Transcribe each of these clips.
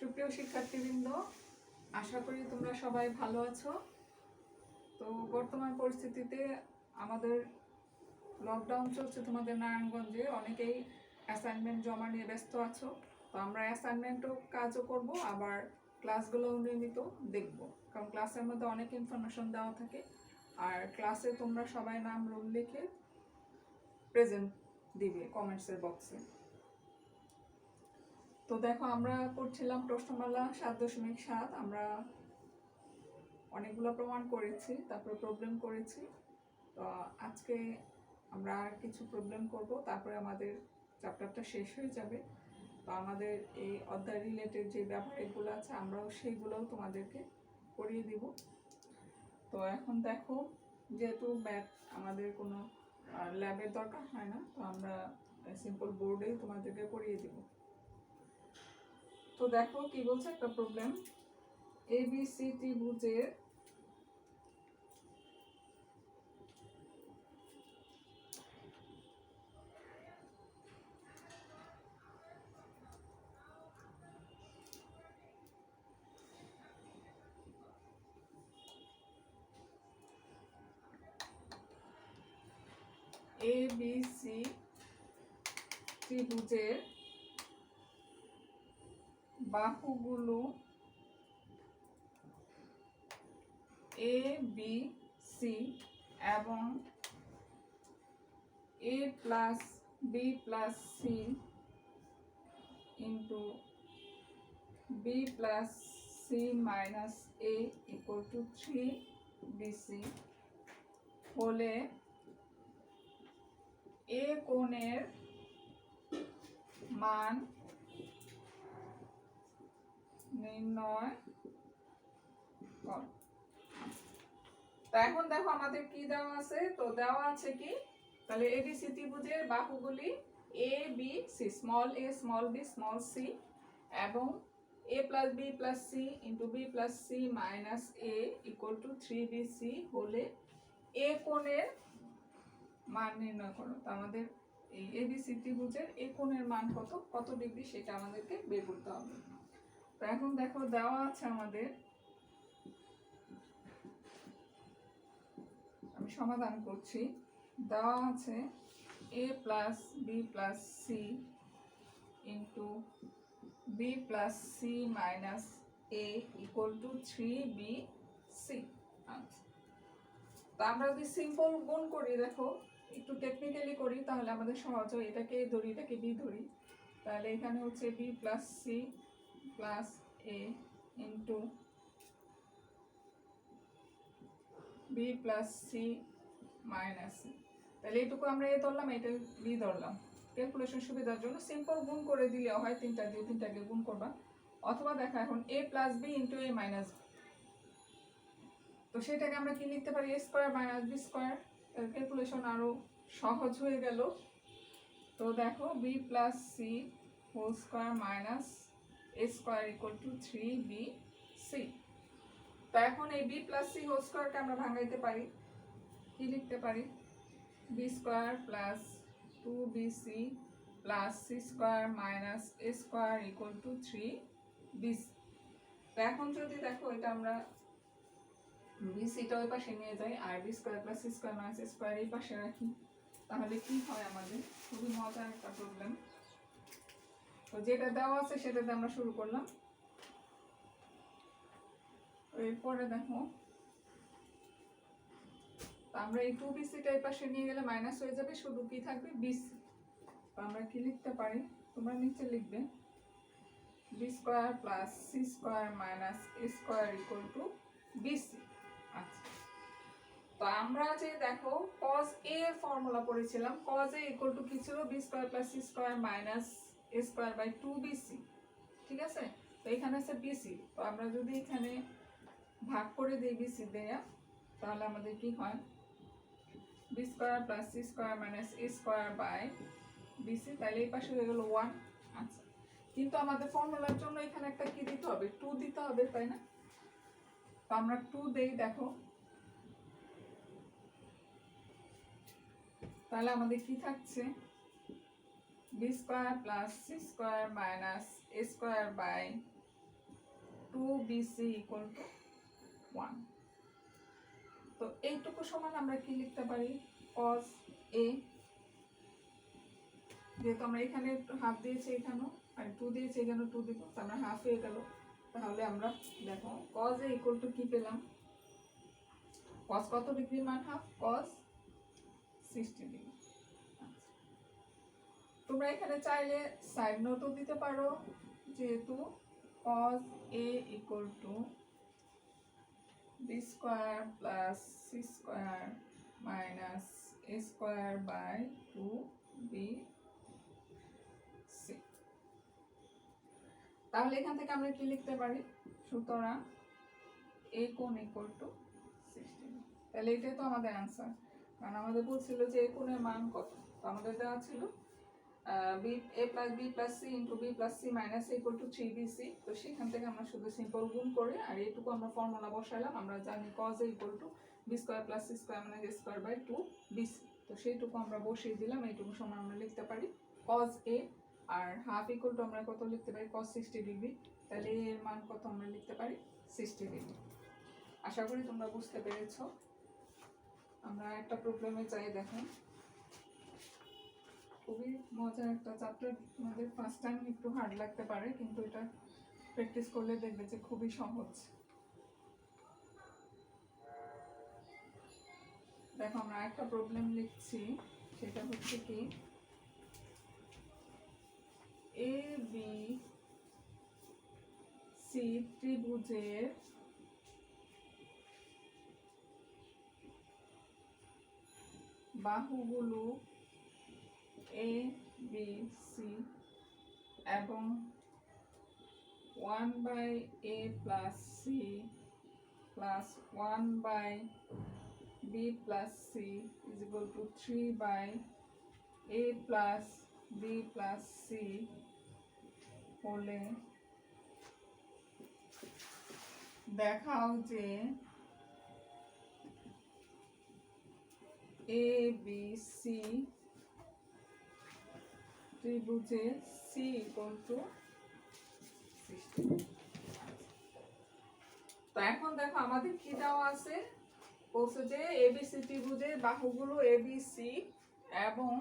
সুপ্রিয় শিক্ষার্থীবৃন্দ, আশা করি তোমরা সবাই ভালো আছো। তো বর্তমান পরিস্থিতিতে আমাদের লকডাউন চলছে তোমাদের নারায়ণগঞ্জে, অনেকেই অ্যাসাইনমেন্ট জমা নিয়ে ব্যস্ত আছো। তো আমরা অ্যাসাইনমেন্টও কাজও করব, আবার ক্লাসগুলোও নিয়মিত দেখব, কারণ ক্লাসের মধ্যে অনেক ইনফরমেশন দেওয়া থাকে। আর ক্লাসে তোমরা সবাই নাম রোল লিখে প্রেজেন্ট দিবে কমেন্টসের বক্সে। তো দেখো, আমরা করছিলাম প্রশ্নমালা 7.7। আমরা অনেকগুলো প্রমাণ করেছি, তারপরে প্রবলেম করেছি। তো আজকে আমরা আর কিছু প্রবলেম করব, তারপরে আমাদের চ্যাপ্টারটা শেষ হয়ে যাবে। তো আমাদের এই অধ্যায় রিলেটেড যে ব্যবহারিকগুলো আছে আমরাও সেইগুলোও তোমাদেরকে করিয়ে দিব। তো এখন দেখো, যেহেতু ম্যাথ আমাদের কোনো ল্যাবের দরকার হয় না, তো আমরা সিম্পল বোর্ডেই তোমাদেরকে করিয়ে দিব। তো দেখো কি বলছে, একটা প্রবলেম। এবিসি ত্রিভুজের এবিসি ত্রিভুজের বাহুগুলো এ বি সি এবং A plus B plus C into B plus C minus A equal to 3bc হলে এ কোণের মান নির্ণয় কর। তো এখন দেখো আমাদের কি দেওয়া আছে, তো দেওয়া আছে কি, তাহলে এবিসি ত্রিভুজের বাহুগুলি A B C, small A small B small C এবং A plus B plus C into B plus C minus A equal to 3bc হলে এ কোণের মান নির্ণয় করো। তো আমাদের এই এবিসি ত্রিভুজের এ কোণের মান কত ডিগ্রি সেটা আমাদেরকে বের করতে হবে। তো এখন দেখো দেওয়া আছে আমাদের, আমি সমাধান করছি। দেওয়া আছে A plus B plus C into B plus C minus A equal to 3bc। আচ্ছা, তো আমরা যদি সিম্পল গুণ করি, দেখো একটু টেকনিক্যালি করি তাহলে আমাদের সহজ হয়। এটাকে ধরি, এটাকে বি ধরি, তাহলে এখানে হচ্ছে B plus C plus A into B plus C minus C. তাহলে এইটুকু আমরা এ ধরলাম, এটা বি ধরলাম। ক্যালকুলেশন সুবিধার জন্য সিম্পল গুণ করে দিলে হয়, তিনটাকে গুণ করবা। অথবা দেখা এখন a plus b into a minus b, তো সেটাকে আমরা কি লিখতে পারি, a square minus b square. Calculation আরও সহজ হয়ে গেল। তো দেখো b plus c whole square minus A square equal to 3bc। তো এখন এই বি প্লাস সি হোল স্কোয়ারকে আমরা ভাঙাইতে পারি, কি লিখতে পারি, B square plus 2bc plus C square minus A square equal to 3bc। তো এখন যদি দেখো এটা আমরা বিসিটা ওই পাশে নিয়ে যাই আর b square plus C square minus এ স্কোয়ার এই পাশে রাখি, তাহলে কি হয় আমাদের, খুবই মজার একটা প্রবলেম। তো যেটা দেওয়া আছে সেটাতে আমরা শুরু করলাম। এরপরে দেখো, আমরা এই 2bcটা এই পাশে নিয়ে গেলে মাইনাস হয়ে যাবে, শুধু কি থাকবে বিসি। তো আমরা কি লিখতে পারি, তোমরা নিচে লিখবে B square plus C square minus A square equal to BC. আচ্ছা, তো আমরা যে দেখো cos a এর ফর্মুলা পড়েছিলাম, cos a ইকুয়াল টু কি ছিল, B square plus C square minus A square by 2bc। ঠিক আছে, তো এখানে আছে বিসি, তো আমরা যদি এখানে ভাগ করে দিই বিসি দেয়া, তাহলে আমাদের কি হয়, B square plus C square minus A square by BC, তাহলে এই পাশে হয়ে গেল 1। আচ্ছা, কিন্তু আমাদের ফর্মুলার জন্য এখানে একটা কি দিতে হবে, 2 দিতে হবে, তাই না? তো আমরা 2 দেই, দেখো তাহলে আমাদের কি থাকছে, B square plus C square minus A square by 2bc equal to 1। তো এইটুকু সমান আমরা কি লিখতে পারি, cos a, যেহেতু আমরা এখানে হাফ দিয়েছি এখানেও, আর 2 দিয়েছি এখানে 2 দিব, আমরা হাফ হয়ে গেল। তাহলে আমরা দেখো cos a ইকুয়াল টু কি পেলাম, cos কত ডিগ্রি মান হাফ, cos 60 ডিগ্রি। তোমরা এখানে চাইলে সাইড নোটও দিতে পারো, যেহেতু cos a equal to b square plus c square minus a square by 2bc। তাহলে এখান থেকে আমরা কি লিখতে পারি, সুতরাং a কোণ ইকুয়াল টু 60। তাহলে এটাই তো আমাদের অ্যান্সার, কারণ আমাদের বলছিল যে a কোণের মান কত। তো আমাদের দেওয়া ছিল a plus b plus c into b plus c minus a equal to 3bc। তো সেখান থেকে আমরা শুধু সিম্পল গুণ করে আর এইটুকু আমরা ফর্মুলা বসাইলাম। আমরা জানি cos a equal to b square plus c square minus a square by 2bc। তো সেইটুকু আমরা বসিয়ে দিলাম, এইটুকু সমান আমরা লিখতে পারি cos a, আর হাফ ইকুয়াল টু আমরা কত লিখতে পারি, cos 60 ডিগ্রি। তাহলে এর মান কত আমরা লিখতে পারি, 60 ডিগ্রি। আশা করি তোমরা বুঝতে পেরেছো। আমরা একটা প্রবলেমে চাই, দেখেন খুবই মজার একটা চ্যাপ্টার, আমাদের ফার্স্ট টাইম একটু হার্ড লাগতে পারে, কিন্তু এটা প্র্যাকটিস করলে দেখবে যে খুবই সহজ। দেখো আমরা একটা প্রবলেম লিখছি, সেটা হচ্ছে কি এ বি সি ত্রিভুজের বাহুগুলো এ বি সি এবং 1/a plus c plus 1/b plus c is equal to 3/a plus b plus c হলে দেখাও যে এ বি সি ত্রিভুজে c equal to 60। তো এখন দেখো আমাদের কি দেওয়া আছে, বলছে যে এবিসি ত্রিভুজের বাহুগুলো এবিসি এবং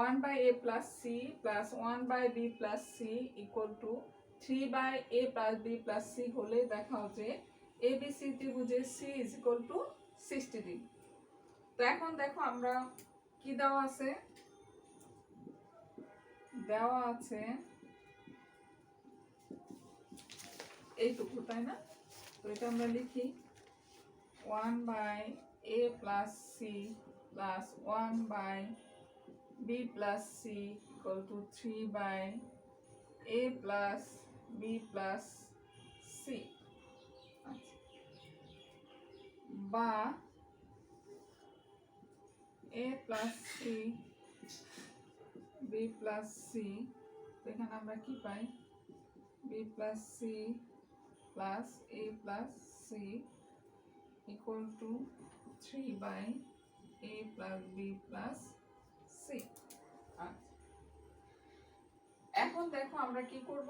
1/a plus c plus 1/b plus c equal to 3/a plus b plus c হলে দেখাও যে এবিসি ত্রিভুজের c is equal to 60 degree. তো এখন দেখো আমরা কি দেওয়া আছে, দেওয়া আছে এইটুকু, তাই না? তো এটা আমরা লিখি 1/a plus c plus 1/b plus c equal to 3/a plus b plus c, বা a plus c b plus c। এখানে আমরা কি পাই, b plus c plus a plus c equal to 3/a plus b plus c। এখন দেখো আমরা কি করব,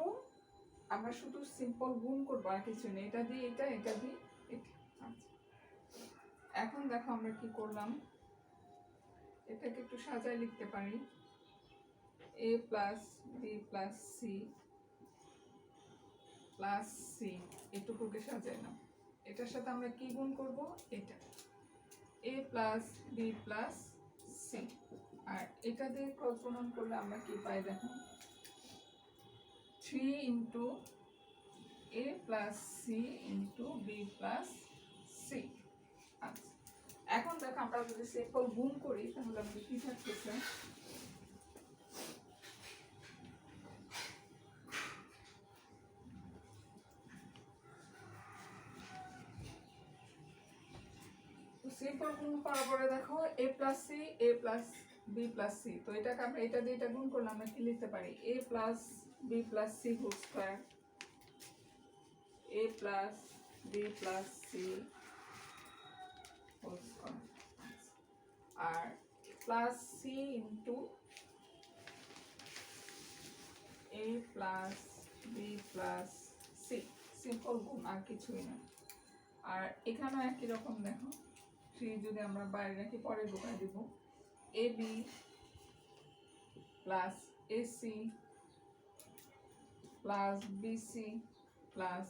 আমরা শুধু সিম্পল গুণ করব, আর কিছু নেই। এটা দিয়ে এটা, এটা দিয়ে এটা। এখন দেখো আমরা কি করলাম, এটাকে একটু সাজায় লিখতে পারি a plus b plus c plus c, এটুকুকে সাজাইলাম। এটার সাথে আমরা কি গুণ করব, এটা a plus b plus c, আর এটা দিয়ে ক্রস গুণন করলে আমরা কি পাই, দেখো 3 into a plus c into b plus c। আচ্ছা, এখন দেখো আমরা যদি সিম্পল গুণ করি তাহলে আমাদের কি থাকতেছে, সিম্পল গুণ করার পরে দেখো a plus c a plus b plus c। তো এটাকে আমরা এটা দিয়ে এটা গুণ করলে আমরা কি লিখতে পারি, a plus b plus c whole square, a plus b plus c whole square, আর plus c into a plus b plus c, c simple গুণ আর কিছুই না। আর এখানেও একই রকম দেখো, 3 যদি আমরা বাইরে রাখি পরে ঢোকাই দিব, AB plus AC plus BC plus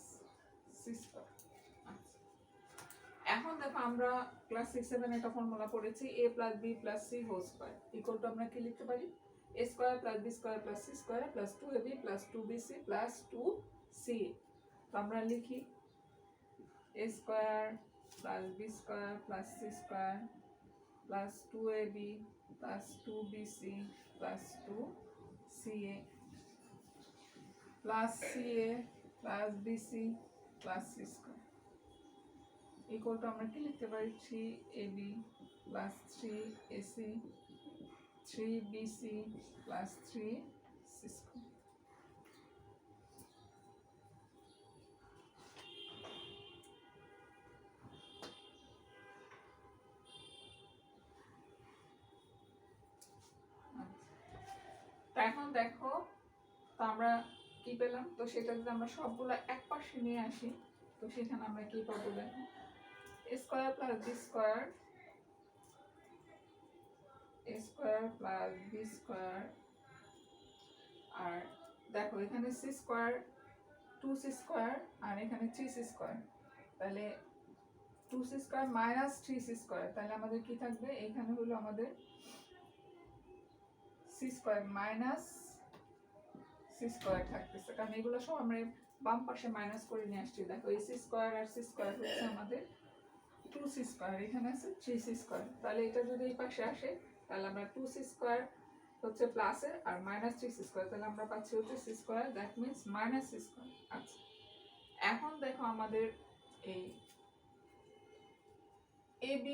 C square. এখন দেখো আমরা ক্লাস 6-7 একটা ফর্মুলা পড়েছি, a plus b plus c whole square equal to আমরা কি লিখতে পারি, a square plus b square plus c square plus 2ab plus 2bc plus 2ca। তো আমরা লিখি a square plus b square plus c square plus 2ab plus 2bc plus 2ca plus ca plus bc plus c square equal to আমরা কি লিখতে পারি, 3ab plus 3ac 3bc plus 3c square. এখন দেখো তো আমরা কি পেলাম, তো সেটা যদি আমরা সবগুলো এক পাশে নিয়ে আসি তো সেখানে আমরা কি পাবো দেখো, a square plus b square a square plus b square, আর দেখো এখানে c স্কয়ার 2c স্কয়ার আর এখানে 3c স্কয়ার, তাহলে 2c square minus 3c square, তাহলে আমাদের কি থাকবে, এখানে হলো আমাদের c square minus c square থাকতেছে, কারণ এগুলো সব আমরা বাম পাশে মাইনাস করে নিয়ে আসছি। দেখো এই c স্কয়ার আর c স্কয়ার হচ্ছে আমাদের 2c স্কয়ার, এখানে আছে 3c স্কয়ার, তাহলে এটা যদি এই পাশে আসে তাহলে আমরা 2c স্কয়ার হচ্ছে প্লাসের আর মাইনাস 3c স্কয়ার, তাহলে আমরা পাচ্ছি হচ্ছে c square, that means minus c square. আচ্ছা এখন দেখো আমাদের এই AB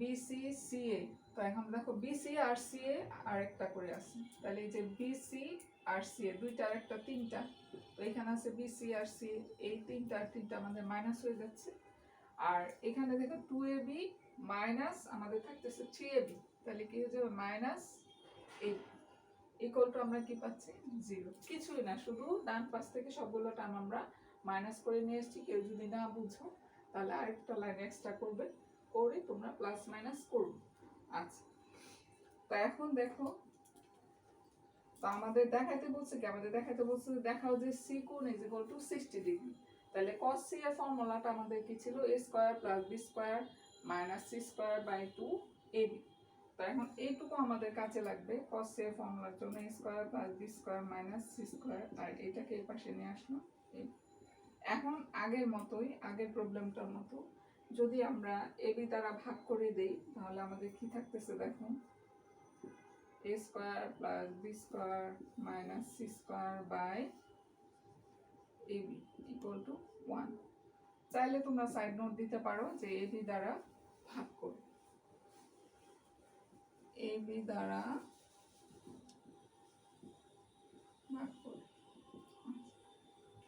BC CA, তো এখন দেখো BC আর CA আর একটা করে আছে, তাহলে এই যে BC আর CA দুইটা আর একটা তিনটা, তো এখানে আছে BC আর CA, এই তিনটা আর তিনটা আমাদের মাইনাস হয়ে যাচ্ছে, আর এখানে দেখো 2AB মাইনাস আমাদের থাকতেছে 3AB, তাহলে কি হয়ে যাবে মাইনাস AB ইকুয়াল টু আমরা কি পাচ্ছি 0, কিছুই না, শুধু ডান পাশ থেকে সবগুলো টার্ম আমরা মাইনাস করে নিয়ে এসেছি। কেউ যদি না বুঝো তাহলে আরেকটা লাইন এক্সট্রা করবে, করে তোমরা প্লাস মাইনাস করবে। আচ্ছা তো এখন দেখো, তো আমাদের দেখাতে বলছে কি, আমাদের দেখাতে বলছে দেখাও যে c কোণ ইজ ইকুয়াল টু 60 ডিগ্রি, তাহলে cos c এর ফর্মুলাটা আমাদের কি ছিল, a square plus b square minus c square by 2ab। তো এখন এইটুকু আমাদের কাছে লাগবে cos c এর ফর্মুলার জন্য, a square plus b square minus c square, আর এটাকে এই পাশে নিয়ে আসলাম। এখন আগের মতোই, আগের প্রবলেমটার মতো যদি আমরা ab দ্বারা ভাগ করে দেই তাহলে আমাদের কি থাকতেছে দেখো, a square plus b square minus c square by ab equal to 1। চাইলে তোমরা সাইড নোট দিতে পারো যে ab দ্বারা ভাগ করো, ab দ্বারা ভাগ করো।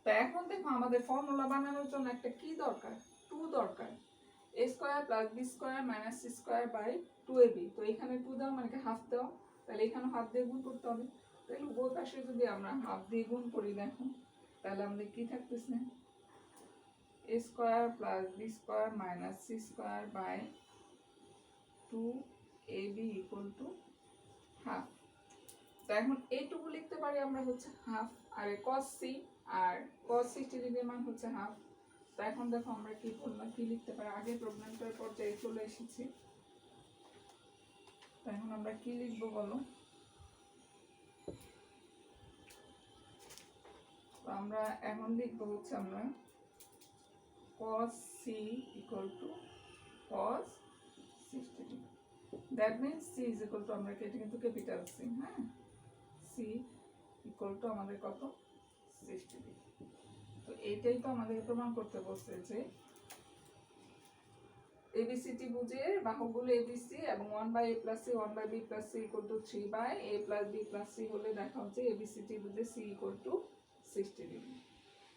তো এখন দেখো আমাদের ফর্মুলা বানানোর জন্য একটা কি দরকার, 2 দরকার, a square plus b square minus c square by 2ab, তো এখানে 2 দাও মানে হাফ দাও, তাহলে এখানে হাফ দিয়ে গুণ করতে হবে, তাহলে উভয় পাশে যদি আমরা হাফ দিয়ে গুণ করি দেখো তাহলে আমাদের কি থাকতেছে, a square plus b square minus c square by 2ab equal to half. তো এখন এইটুকু লিখতে পারি আমরা হচ্ছে হাফ, আর cos c আর cos 60 ডিগ্রির মান হচ্ছে হাফ। তো এখন দেখো আমরা কি করলাম, কি লিখতে পারি, আগে প্রবলেমটার পর্যায়ে চলে এসেছি, তো এখন আমরা কি লিখবো বলো, তো আমরা এখন লিখবো হচ্ছে আমরা cos c equal to cos 60 degree, that means c is equal to আমরা এটা কিন্তু ক্যাপিটাল c, হ্যাঁ c equal to আমাদের কত 60 ডিগ্রি। তো এইটাই তো আমাদের প্রমাণ করতে বলছে যে ABC ত্রিভুজের বাহুগুলো ABC এবং 1/a + c 1/b + c = 3/a + b + c হলে দেখা হচ্ছে ABC ত্রিভুজে c = 60 ডিগ্রি।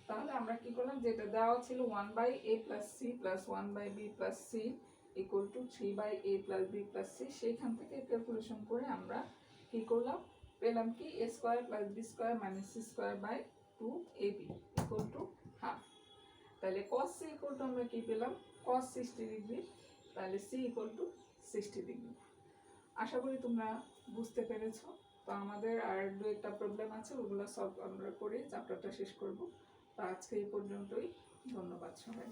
তাহলে আমরা কি করলাম, যেটা দেওয়া ছিল 1/a + c + 1/b + c = 3/a + b + c, সেইখান থেকে ক্যালকুলেশন করে আমরা কি করলাম, পেলাম কি a² + b² - c² / 2ab = ½ তাহলে cos c ইকুয়াল টু আমরা কি পেলাম cos 60 ডিগ্রি, তাহলে c ইকুয়াল টু 60 ডিগ্রি। আশা করি তোমরা বুঝতে পেরেছো। তো আমাদের আর দু একটা প্রবলেম আছে, ওগুলো সলভ আমরা করে চ্যাপ্টারটা শেষ করব। তো আজকে এই পর্যন্তই, ধন্যবাদ সবাই।